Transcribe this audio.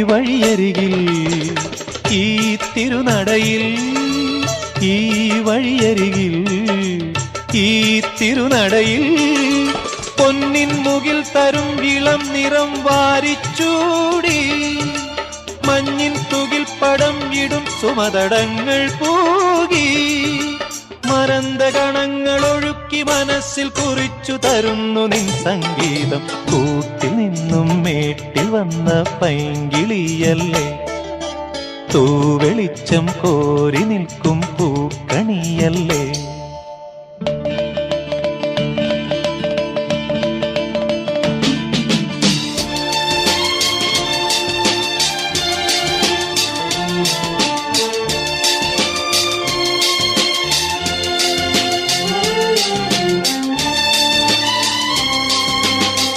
വഴിയരികിൽ ഈ തിരുനടയിൽ ഈ വഴിയരികിൽ ഈ തിരുനടയിൽ പൊന്നിൻ മുകിൽ തരും ഇളം നിറം വാരിച്ചൂടി മഞ്ഞിൻ തുകിൽ പടം ഇടും സുമതടങ്ങൾ പൂകി മരന്ത കണങ്ങൾ ഒഴുക്കി മനസ്സിൽ കുറിച്ചു തരുന്നു നിൻ സംഗീതം കൂട്ടിൽ നിന്നും മേട്ടിൽ വന്ന പൈങ്കിളിയല്ലേ തൂവെളിച്ചം കോരി നിൽക്കും പൂക്കണിയല്ലേ